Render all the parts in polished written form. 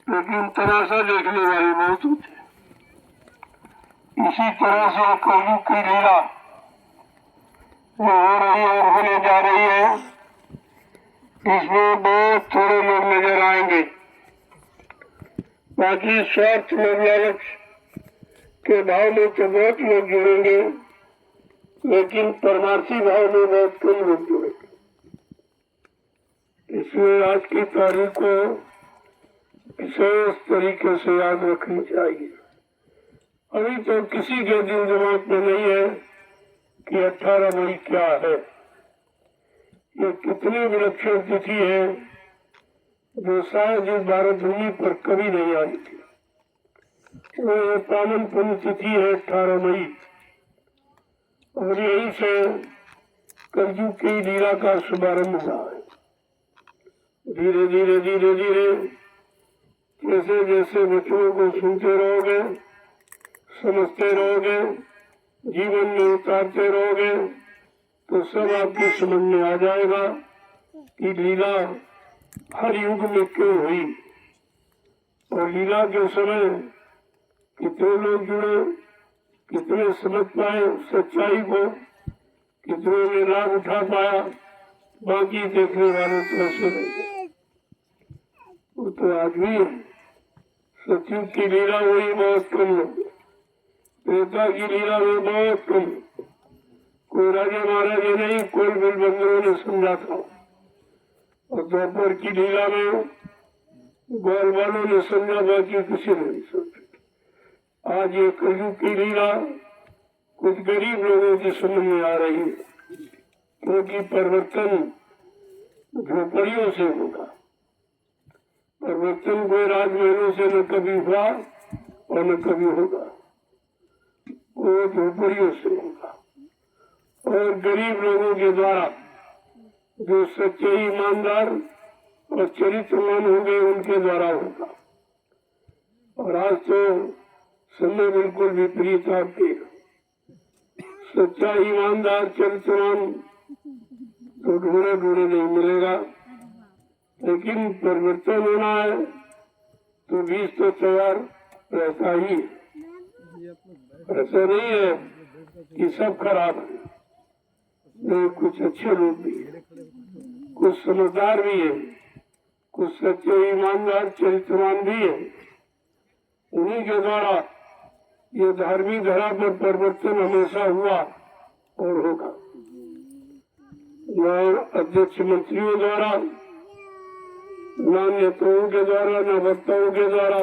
लेकिन तमाशा देखने वाले बहुत होते हैं। इसी तरह से कलयुग की लीला जो हो रही है और होने जा रही है, इसमें बहुत थोड़े लोग नजर आएंगे। बाकी स्वार्थ लोग लालच के भाव में तो बहुत लोग जुड़ेंगे, लेकिन परमार्थी भाव में बहुत कम लोग जुड़ेंगे। इसलिए आज की तारीख को विशेष तरीके से याद रखनी चाहिए। अभी तो किसी के दिल दिमाग में नहीं है कि 18 मई क्या है। ये कितनी विलक्षण तिथि है जो शायद इस भारत भूमि पर कभी नहीं आई थी। वो पावन पुण्य तिथि है 18 मई, और यही से कलयुग की लीला का शुभारंभ हुआ है। धीरे धीरे धीरे धीरे जैसे जैसे वचनों को सुनते रहोगे, समझते रहोगे, जीवन में उतारते रहोगे, तो सब आपकी समझ में आ जाएगा कि लीला हर युग में क्यों हुई और लीला के समय कितने लोग जुड़े, कितने समझ पाए सच्चाई को, कितने ने लाभ उठा पाया। बाकी देखने वाले तो ऐसे नहीं, वो तो आदमी है। सतयुग की लीला हुई बहुत कम लोग, त्रेता की लीला में बहुत कम, कोई राजा महाराजा नहीं, कोई बलबंदरों ने समझा था। और द्वापर की लीला में ग्वाल वालों ने समझा, बाकी किसी ने नहीं समझा। आज ये कलयुग की लीला कुछ गरीब लोगों की समझ में आ रही है, क्योंकि परिवर्तन झोपड़ियों से होगा। परिवर्तन कोई राजमहलों से न कभी हुआ और न कभी होगा, वो झोपड़ियों से होगा। और गरीब लोगों के द्वारा जो सच्चे ईमानदार और चरित्रवान होंगे उनके द्वारा होगा। और आज तो समय बिल्कुल विपरीत आपके। सच्चा ईमानदार चरित्रवान तो ढूंढे ढूंढे नहीं मिलेगा, लेकिन परिवर्तन होना है तो बीज तो तैयार रहता ही। ऐसा नहीं है कि सब खराब है, नहीं, कुछ अच्छे लोग भी है, कुछ समझदार भी है, कुछ सच्चे ईमानदार चरित्रवान भी है। उन्हीं के द्वारा ये धार्मिक धरा पर परिवर्तन हमेशा हुआ और होगा। न अध्यक्ष मंत्रियों द्वारा, न नेताओं के द्वारा, न वक्ताओं के द्वारा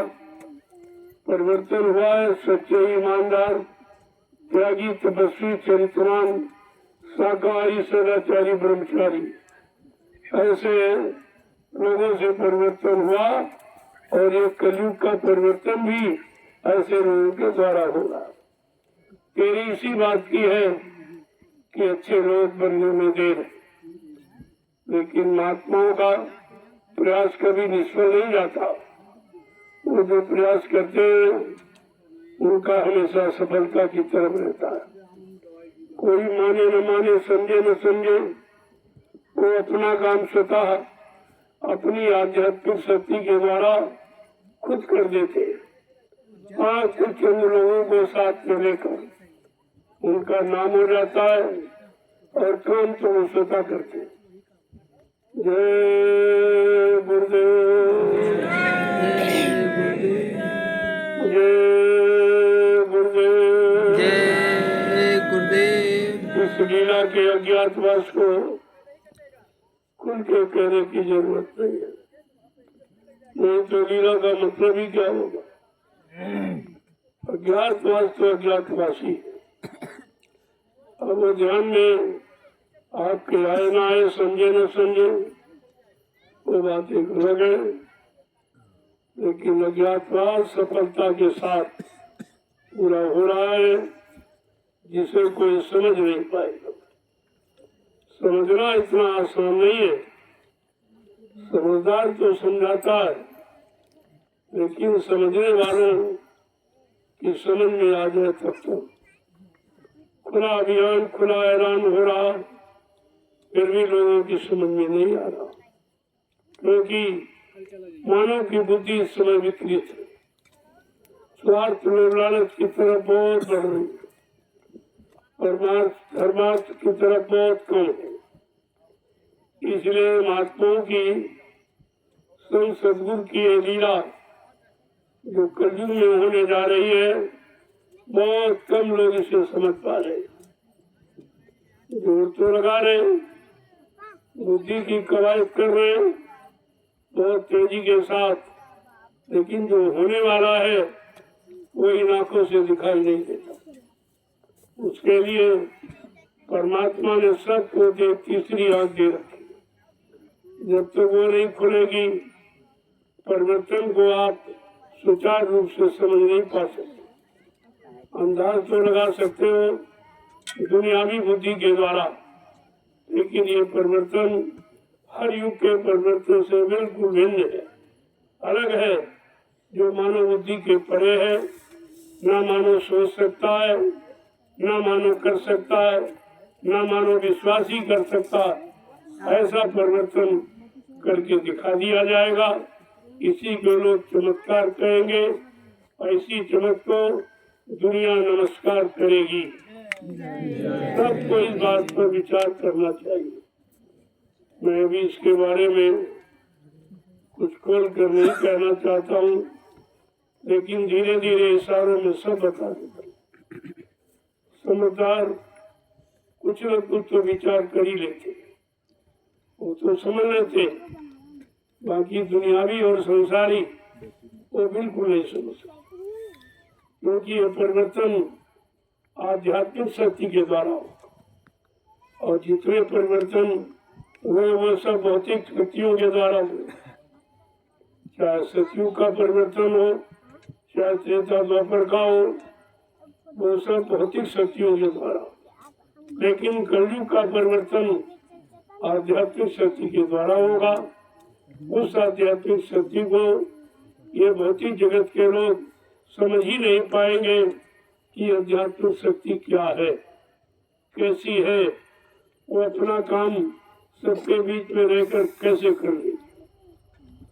परिवर्तन हुआ है। सच्चे ईमानदार, त्यागी, तपस्वी, चरित्रवान, शाकाहारी, सदाचारी, ब्रह्मचारी, ऐसे लोगों से परिवर्तन हुआ। और ये कलयुग का परिवर्तन भी ऐसे लोगों के द्वारा होगा। तेरी इसी बात की है कि अच्छे लोग बनने में देर है, लेकिन महात्माओं का प्रयास कभी निष्फल नहीं जाता। वो जो प्रयास करते हैं उनका हमेशा सफलता की तरफ रहता है। कोई माने न माने, समझे न समझे, वो अपना काम स्वतः अपनी आध्यात्मिक शक्ति के द्वारा खुद कर देते। हाँ, कुछ चंद लोगों को साथ में लेकर उनका नाम हो जाता है और काम तो वो स्वतः करते। जय गुरुदेव, जय गुरुदेव, जय गुरुदेव। इस लीला के अज्ञातवास को खुल के कहने की जरूरत नहीं है, नहीं तो लीला का मतलब ही क्या होगा। अज्ञातवास तो अज्ञातवासी है। अब वो ध्यान में आपके आए न आए, समझे न समझे, वो बात एक अलग है, लेकिन अज्ञातवास सफलता के साथ पूरा हो रहा है, जिसे कोई समझ नहीं पाएगा। समझना इतना आसान नहीं है। समझदार तो समझाता है, लेकिन समझने वालों की समझ में आ जाए तब तो। खुला अभियान, खुला ऐलान हो रहा, फिर भी लोगों की समझ में नहीं आ रहा, क्योंकि मानव की बुद्धि इस समय विकृत है, स्वार्थ लोभ लालच की तरफ बहुत बढ़ रही है और धर्मार्थ की तरफ बहुत कम है। इसलिए महात्माओं की संत सदगुरु की ये लीला जो कलयुग में होने जा रही है, बहुत कम लोग इसे समझ पा रहे हैं। जोर तो लगा रहे हैं, बुद्धि की कवायद कर रहे हैं बहुत तेजी के साथ, लेकिन जो होने वाला है वो इन आंखों से दिखाई नहीं देता। उसके लिए परमात्मा ने सबको एक तीसरी आंख दे रखी। जब तक वो नहीं खुलेगी, परिवर्तन को आप सुचारू रूप से समझ नहीं पा सकते। अंदाज तो लगा सकते हो दुनियावी बुद्धि के द्वारा, लेकिन ये परिवर्तन हर युग के परिवर्तन से बिल्कुल भिन्न है, अलग है, जो मानव बुद्धि के परे है। ना मानव सोच सकता है, ना मानव कर सकता है, ना मानव विश्वास ही कर सकता है। ऐसा परिवर्तन करके दिखा दिया जाएगा। इसी को लोग चमत्कार कहेंगे, ऐसी चमक को दुनिया नमस्कार करेगी। सबको इस बात पर विचार करना चाहिए। मैं भी इसके बारे में कुछ खोल कर नहीं कहना चाहता हूँ, लेकिन धीरे धीरे इशारों में सब बता देता हूँ। समझदार कुछ न कुछ तो विचार कर ही लेते, वो तो समझ लेते, बाकी दुनियावी और संसारी वो बिल्कुल नहीं समझ सकते, क्योंकि ये परिवर्तन आध्यात्मिक शक्ति के द्वारा होगा और जितने परिवर्तन हुए वो सब भौतिक शक्तियों के द्वारा हुए। चाहे सतयुग का परिवर्तन हो, चाहे त्रेता द्वापर का हो, वो सब भौतिक शक्तियों के द्वारा। लेकिन कलयुग का परिवर्तन आध्यात्मिक शक्ति के द्वारा होगा। उस आध्यात्मिक शक्ति को ये भौतिक जगत के लोग समझ ही नहीं पाएंगे कि आध्यात्मिक शक्ति क्या है, कैसी है, वो अपना काम सबके बीच में रहकर कैसे कर ले।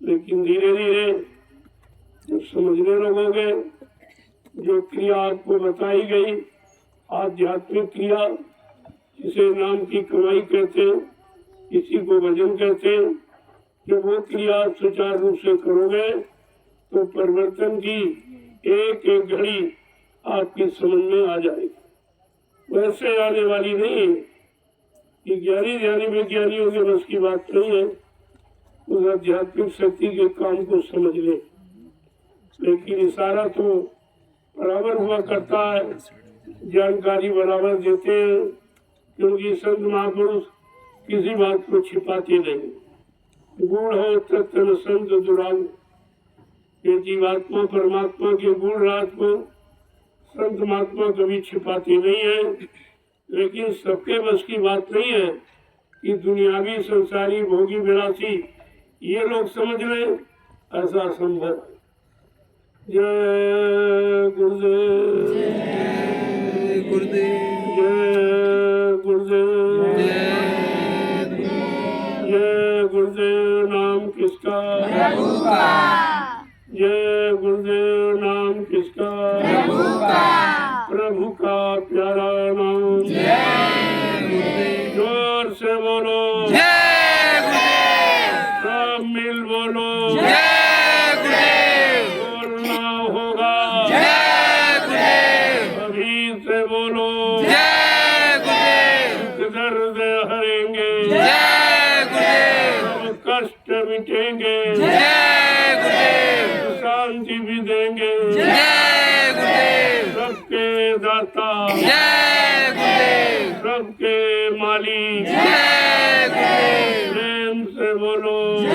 लेकिन धीरे धीरे जो समझने लगोगे, जो क्रिया आपको बताई गई, आध्यात्मिक क्रिया, जिसे नाम की कमाई कहते हैं, किसी को भजन कहते हैं, जब वो क्रिया सुचारू रूप से करोगे तो परिवर्तन की एक एक घड़ी आपकी समझ में आ जाएगी। वैसे आने वाली नहीं है कि ज्ञानी ध्यानी विज्ञानियों के बस की बात नहीं है, उस आध्यात्मिक शक्ति के काम को समझ ले। लेकिन इशारा तो बराबर हुआ करता है, जानकारी बराबर देते हैं, क्योंकि संत महापुरुष किसी बात को छिपाते नहीं। गुण हो तत्व संत दुरांग, ये जीवात्मा परमात्मा के गुण राज को संत महात्मा कभी छिपाते नहीं है। लेकिन सबके बस की बात नहीं है कि दुनियावी संसारी भोगी विलासी ये लोग समझ लें, ऐसा संभव है। जय गुरुदेव, जय गुरुदेव, जय गुरुदेव, जय गुरुदेव। नाम किसका? प्रभु का। जय गुरुदेव। नाम किसका? प्रभु का। प्रभु का प्यारा नाम। जय गुरुदेव। जोर से बोलो, जय गुरुदेव, सब मिल बोलो, जय गुरुदेव, बोलना होगा, जय गुरुदेव, अभी से बोलो, जय गुरुदेव, दर्द हरेंगे, जय गुरुदेव, सब कष्ट मिटेंगे, जय गुरुदेव, शांति भी देंगे, जय गुरुदेव, सबके दाता, जय गुरुदेव, सबके मालिक, जय गुरुदेव, प्रेम से बोलो, जय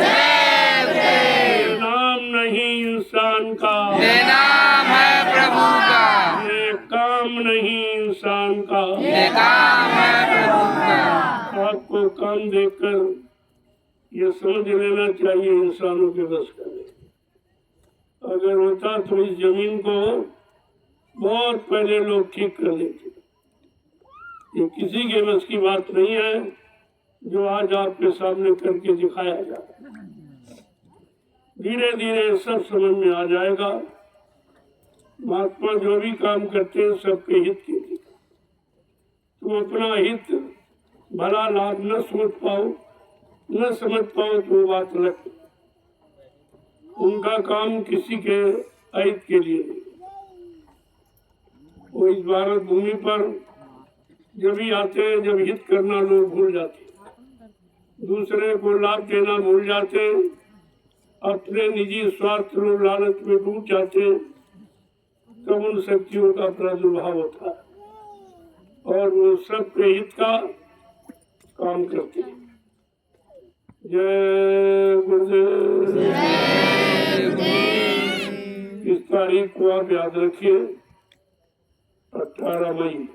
गुरुदेव। ये नाम नहीं इंसान का, ये नाम है प्रभु का, ये काम नहीं इंसान का। ये काम है प्रभु का। आपको काम देखकर ये समझ लेना चाहिए इंसानों के बस का नहीं। अगर होता तो इस जमीन को बहुत पहले लोग ठीक कर लेते। ये किसी के बस की बात नहीं है जो आज आपके सामने करके दिखाया जा रहा है। धीरे धीरे सब समझ में आ जाएगा। महात्मा जो भी काम करते हैं सबके हित के लिए। तुम अपना हित भला लाभ न समझ पाओ तो बात अलग। उनका काम किसी के अहित के लिए नहीं। वो इस भारत भूमि पर जब भी आते हैं, जब हित करना लोग भूल जाते, दूसरे को लाभ देना भूल जाते, अपने निजी स्वार्थ और लालच में डूब जाते, तब उन शक्तियों का प्रादुर्भाव होता है और वो सबके हित का काम करते हैं। जय गुरुदेव। इस तारीख को आप याद रखिए, 18 मई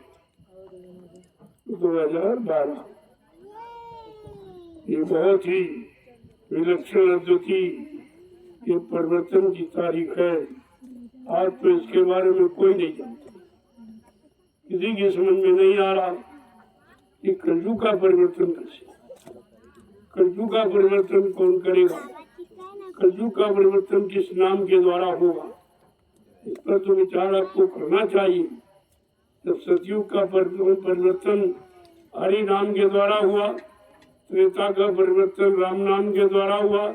2012। ये बहुत ही विलक्षण अद्वितीय ये परिवर्तन की तारीख है। आज तो इसके बारे में कोई नहीं जानता, किसी की समझ में नहीं आ रहा कि कलयुग का परिवर्तन कैसे, कलयुग का परिवर्तन कौन करेगा, कलयुग का परिवर्तन किस नाम के द्वारा होगा। इस पर तो विचार आपको करना चाहिए। जब सतयुग का परिवर्तन हरि नाम के द्वारा हुआ, त्रेता का परिवर्तन राम नाम के द्वारा हुआ,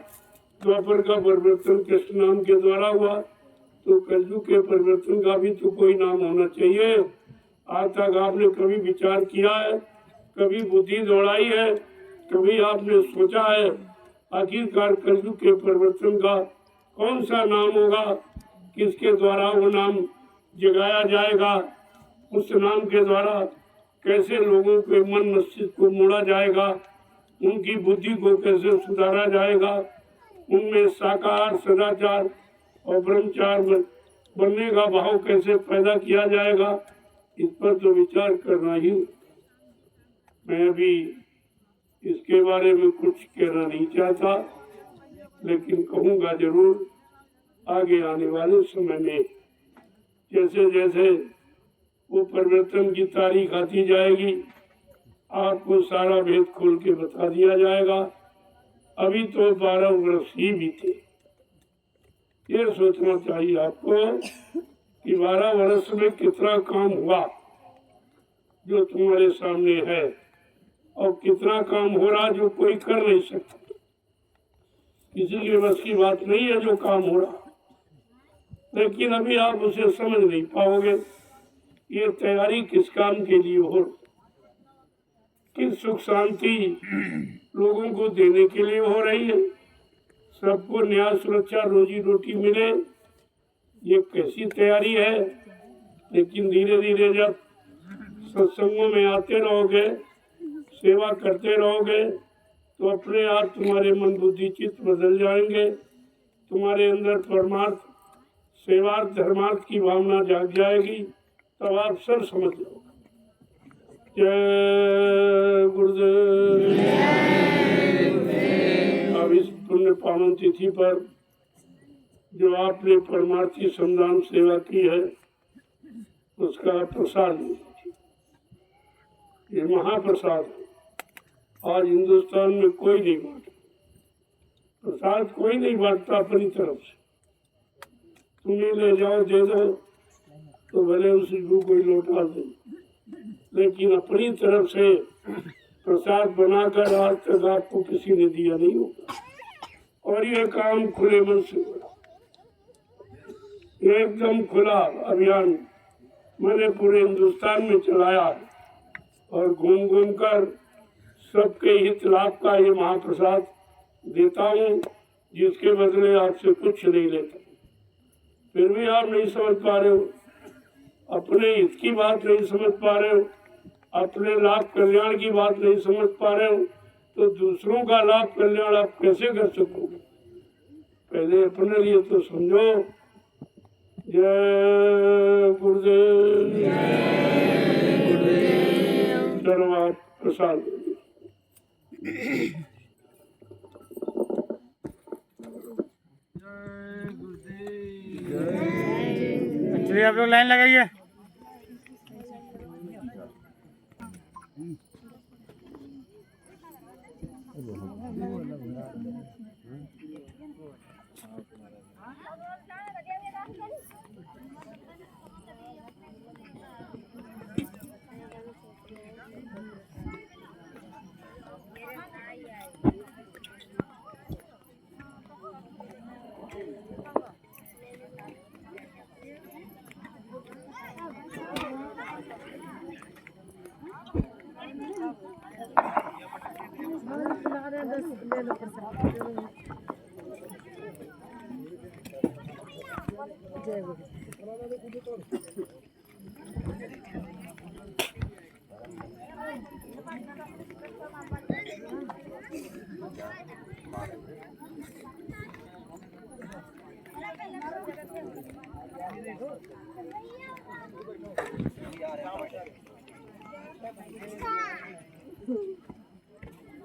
द्वापर का परिवर्तन कृष्ण नाम के द्वारा हुआ, तो कलयुग के परिवर्तन का भी तो कोई नाम होना चाहिए। आज तक आपने कभी विचार किया है, कभी बुद्धि दौड़ाई है, कभी आपने सोचा है आखिरकार कलयुग के परिवर्तन का कौन सा नाम होगा, किसके द्वारा वो नाम जगाया जाएगा, उस नाम के द्वारा कैसे लोगों के मन मस्तिष्क को मोड़ा जाएगा, उनकी बुद्धि को कैसे सुधारा जाएगा, उनमें साकार सदाचार और ब्रह्मचार बनने का भाव कैसे पैदा किया जाएगा, इस पर तो विचार करना ही। मैं अभी इसके बारे में कुछ कहना नहीं चाहता, लेकिन कहूँगा जरूर आगे आने वाले समय में। जैसे जैसे वो परिवर्तन की तारीख आती जाएगी, आपको सारा भेद खोल के बता दिया जाएगा। अभी तो 12 वर्ष ही बीते। ये सोचना चाहिए आपको कि 12 वर्ष में कितना काम हुआ जो तुम्हारे सामने है, और कितना काम हो रहा जो कोई कर नहीं सकता। किसी के बस की बात नहीं है जो काम हो रहा, लेकिन अभी आप उसे समझ नहीं पाओगे। ये तैयारी किस काम के लिए हो, किस सुख शांति लोगों को देने के लिए हो रही है, सबको न्याय सुरक्षा रोजी रोटी मिले, ये कैसी तैयारी है। लेकिन धीरे धीरे जब सत्संगों में आते रहोगे, सेवा करते रहोगे, तो अपने आप तुम्हारे मन बुद्धि चित्त बदल जाएंगे। तुम्हारे अंदर परमार्थ सेवार्थ धर्मार्थ की भावना जाग जाएगी, तब आप सब समझ लो। जय गुरुदेव। अब इस पुण्य पावन तिथि पर जो आपने परमार्थी संधान सेवा की है, उसका प्रसाद लीजिए। ये महाप्रसाद है, आज हिंदुस्तान में कोई नहीं बांटा प्रसाद, कोई नहीं बांटता अपनी तरफ से। तुम्हें ले जाओ दे दो तो भले उसी को कोई लौटा दे, लेकिन अपनी तरफ से प्रसाद बनाकर आज तक आपको किसी ने दिया नहीं होगा। और ये काम खुले मन से हुआ, एकदम खुला अभियान मैंने पूरे हिंदुस्तान में चलाया और घूम घूम कर सबके हित लाभ का ये महाप्रसाद देता हूँ, जिसके बदले आपसे कुछ नहीं लेता। फिर भी आप नहीं समझ पा रहे हो, अपने हित की बात नहीं समझ पा रहे हो, अपने लाभ कल्याण की बात नहीं समझ पा रहे हो, तो दूसरों का लाभ कल्याण आप कैसे कर सकोगे। पहले अपने लिए तो समझो। जय गुरुदेव। धन्यवाद। प्रसाद चलिए आप लोग लाइन लगाइए।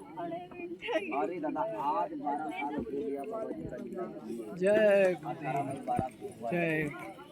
अरे दादा आज 12 साल हो गया बाबा जी का जय गुरुदेव जय